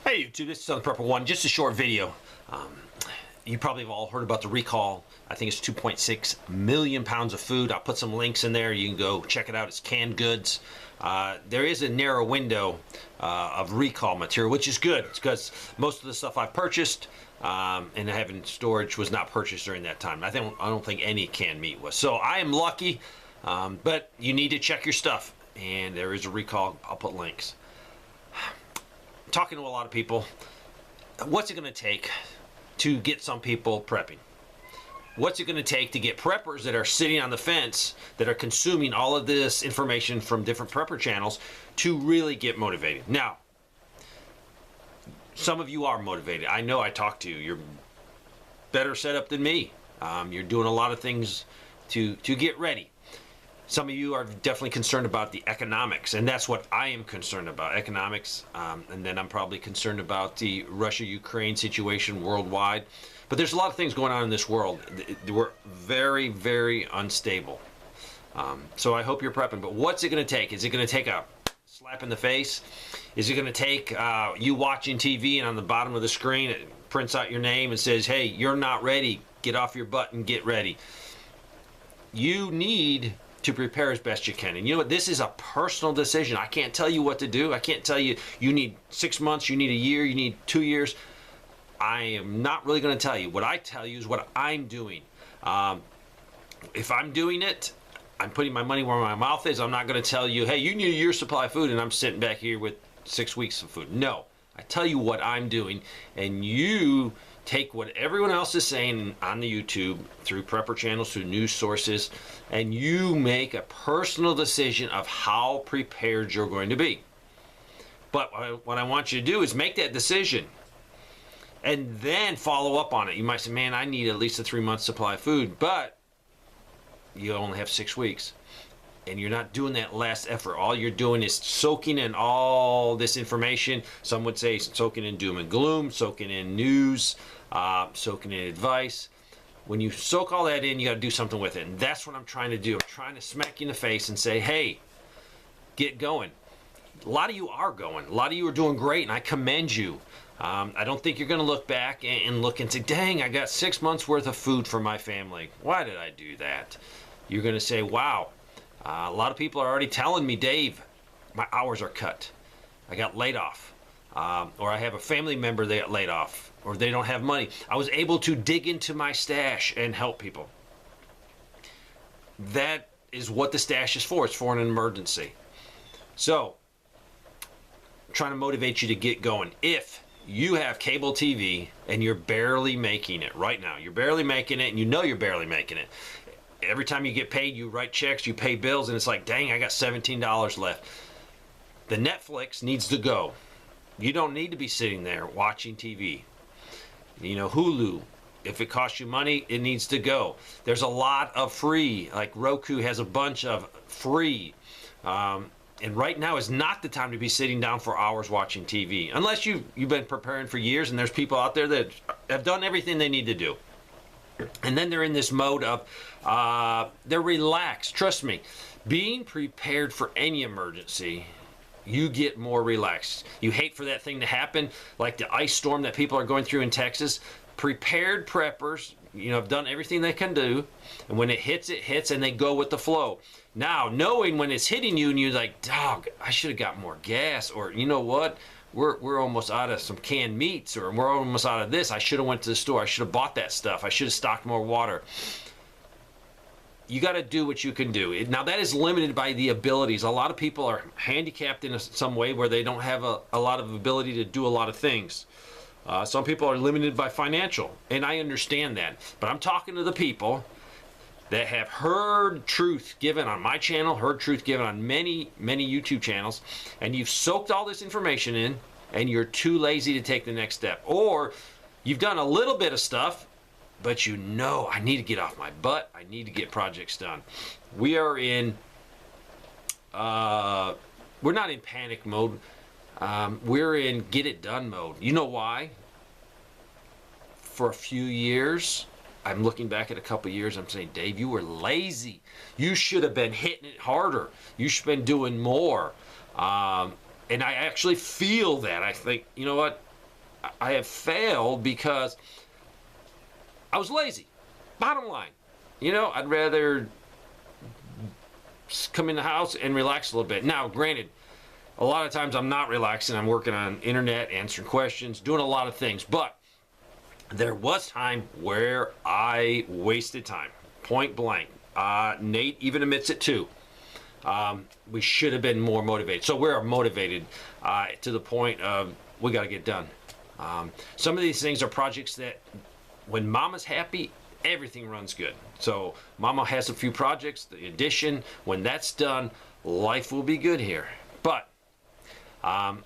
Hey YouTube, this is Southern Prepper One. Just a short video. You probably have all heard about the recall. I think it's 2.6 million pounds of food. I'll put some links in there. You can go check it out. It's canned goods. There is a narrow window of recall material, which is good. It's because most of the stuff I've purchased and I have in storage was not purchased during that time. I don't think any canned meat was. So I am lucky, but you need to check your stuff. And there is a recall. I'll put links. Talking to a lot of people, what's it going to take to get some people prepping? What's it going to take to get preppers that are sitting on the fence, that are consuming all of this information from different prepper channels, to really get motivated? Now, some of you are motivated. I know, I talk to you. You're better set up than me. You're doing a lot of things to get ready. Some of you are definitely concerned about the economics, and that's what I am concerned about, economics. And then I'm probably concerned about the Russia-Ukraine situation worldwide. But there's a lot of things going on in this world. We're very, very unstable. So I hope you're prepping. But what's it going to take? Is it going to take a slap in the face? Is it going to take you watching TV and on the bottom of the screen it prints out your name and says, hey, you're not ready. Get off your butt and get ready. You need to prepare as best you can. And you know what? This is a personal decision. I can't tell you what to do. I can't tell you, you need 6 months, you need a year, you need 2 years. I am not really going to tell you. What I tell you is what I'm doing. If I'm doing it, I'm putting my money where my mouth is. I'm not going to tell you, hey, you need a year's supply of food and I'm sitting back here with 6 weeks of food. No. I tell you what I'm doing, and you take what everyone else is saying on the YouTube, through prepper channels, through news sources, and you make a personal decision of how prepared you're going to be. But what I want you to do is make that decision and then follow up on it. You might say, man, I need at least a 3-month supply of food, but you only have 6 weeks. And you're not doing that last effort. All you're doing is soaking in all this information. Some would say soaking in doom and gloom, soaking in news, soaking in advice. When you soak all that in, you got to do something with it. And that's what I'm trying to do. I'm trying to smack you in the face and say, hey, get going. A lot of you are going. A lot of you are doing great, and I commend you. I don't think you're going to look back and look and say, dang, I got 6 months worth of food for my family. Why did I do that? You're going to say, wow. A lot of people are already telling me, Dave, my hours are cut. I got laid off. Or I have a family member that got laid off. Or they don't have money. I was able to dig into my stash and help people. That is what the stash is for. It's for an emergency. So, I'm trying to motivate you to get going. If you have cable TV and you're barely making it right now, you're barely making it, and you know you're barely making it. Every time you get paid, you write checks, you pay bills, and it's like, dang, I got $17 left. The Netflix needs to go. You don't need to be sitting there watching TV. You know, Hulu, if it costs you money, it needs to go. There's a lot of free, like Roku has a bunch of free. And right now is not the time to be sitting down for hours watching TV. Unless you've been preparing for years, and there's people out there that have done everything they need to do. And then they're in this mode of, they're relaxed. Trust me, being prepared for any emergency, you get more relaxed. You hate for that thing to happen, like the ice storm that people are going through in Texas. Prepared preppers, you know, have done everything they can do. And when it hits, and they go with the flow. Now, knowing when it's hitting you and you're like, dog, I should have got more gas, or you know what? We're almost out of some canned meats, or we're almost out of this. I should have went to the store. I should have bought that stuff. I should have stocked more water. You got to do what you can do. Now, that is limited by the abilities. A lot of people are handicapped in some way where they don't have a lot of ability to do a lot of things. Some people are limited by financial, and I understand that. But I'm talking to the people that have heard truth given on my channel, heard truth given on many, many YouTube channels, and you've soaked all this information in, and you're too lazy to take the next step. Or you've done a little bit of stuff, but you know, I need to get off my butt. I need to get projects done. We are in, we're not in panic mode. We're in get it done mode. You know why? For a few years, I'm looking back at a couple years, I'm saying, Dave, you were lazy. You should have been hitting it harder. You should have been doing more. And I actually feel that. I think, you know what? I have failed because I was lazy. Bottom line, I'd rather come in the house and relax a little bit. Now, granted, a lot of times I'm not relaxing. I'm working on internet, answering questions, doing a lot of things. But there was time where I wasted time, point blank. Nate even admits it too. We should have been more motivated. So we're motivated to the point of we got to get done. Some of these things are projects that when Mama's happy, everything runs good. So Mama has a few projects, the addition, when that's done, life will be good here. But I'm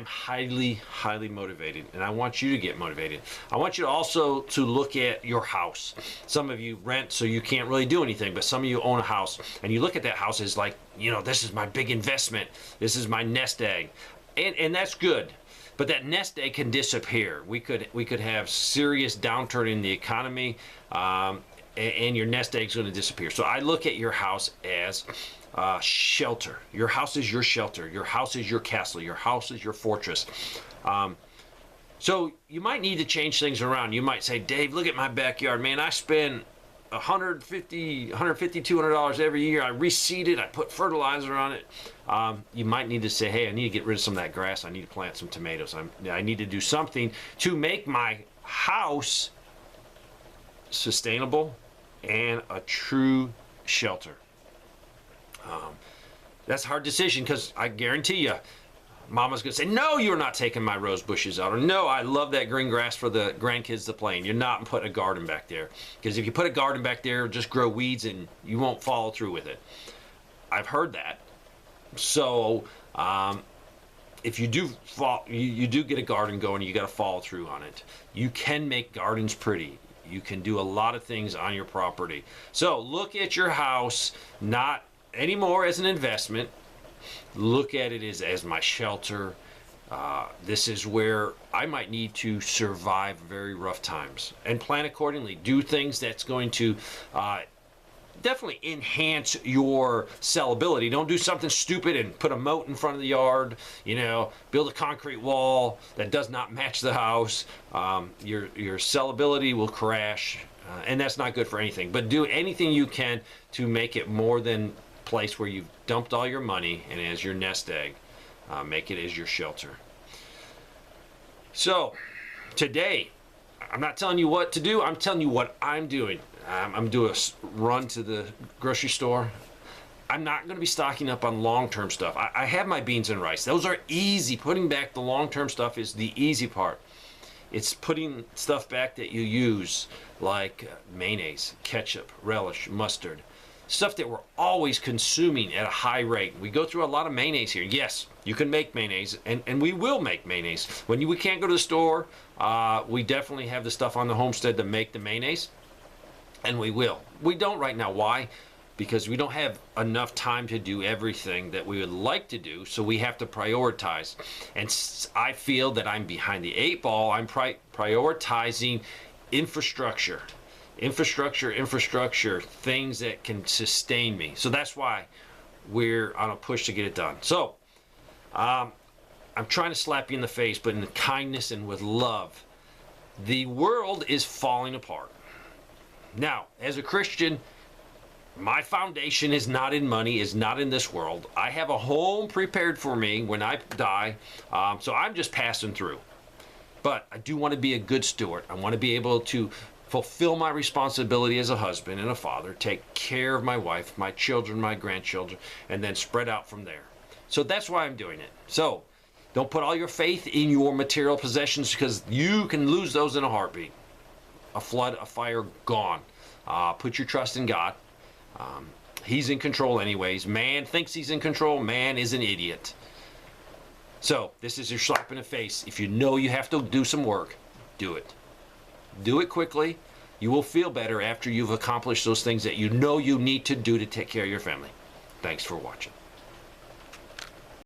highly, highly motivated, and I want you to get motivated. I want you to also to look at your house. Some of you rent, so you can't really do anything, but some of you own a house, and you look at that house as like, this is my big investment. This is my nest egg, and that's good. But that nest egg can disappear. We could have serious downturn in the economy, and your nest egg's going to disappear. So I look at your house as shelter. Your house is your shelter. Your house is your castle. Your house is your fortress. So you might need to change things around. You might say, Dave, look at my backyard. Man, I spend $150, $200 every year. I reseed it. I put fertilizer on it. You might need to say, hey, I need to get rid of some of that grass. I need to plant some tomatoes. I need to do something to make my house sustainable and a true shelter. That's a hard decision because I guarantee you, Mama's going to say, no, you're not taking my rose bushes out. Or no, I love that green grass for the grandkids to play in. You're not putting a garden back there. Because if you put a garden back there, just grow weeds and you won't follow through with it. I've heard that. So if you do you do get a garden going, you got to follow through on it. You can make gardens pretty. You can do a lot of things on your property. So look at your house not anymore as an investment. Look at it as my shelter. This is where I might need to survive very rough times and plan accordingly. Do things that's going to definitely enhance your sellability. Don't do something stupid and put a moat in front of the yard, build a concrete wall that does not match the house. Your sellability will crash, and that's not good for anything. But do anything you can to make it more than place where you've dumped all your money and as your nest egg. Make it as your shelter. So today, I'm not telling you what to do. I'm telling you what I'm doing. I'm doing a run to the grocery store. I'm not going to be stocking up on long-term stuff. I have my beans and rice. Those are easy. Putting back the long-term stuff is the easy part. It's putting stuff back that you use, like mayonnaise, ketchup, relish, mustard. Stuff that we're always consuming at a high rate. We go through a lot of mayonnaise here. Yes, you can make mayonnaise, and we will make mayonnaise. When we can't go to the store, we definitely have the stuff on the homestead to make the mayonnaise, and we will. We don't right now. Why? Because we don't have enough time to do everything that we would like to do, so we have to prioritize. And I feel that I'm behind the 8 ball. I'm prioritizing infrastructure, things that can sustain me. So that's why we're on a push to get it done. So I'm trying to slap you in the face, but in kindness and with love. The world is falling apart. Now, as a Christian, my foundation is not in money, is not in this world. I have a home prepared for me when I die, so I'm just passing through. But I do want to be a good steward. I want to be able to fulfill my responsibility as a husband and a father, take care of my wife, my children, my grandchildren, and then spread out from there. So that's why I'm doing it. So don't put all your faith in your material possessions, because you can lose those in a heartbeat. A flood, a fire, gone. Put your trust in God. He's in control anyways. Man thinks he's in control. Man is an idiot. So this is your slap in the face. If you know you have to do some work, do it. Do it quickly. You will feel better after you've accomplished those things that you know you need to do to take care of your family. Thanks for watching.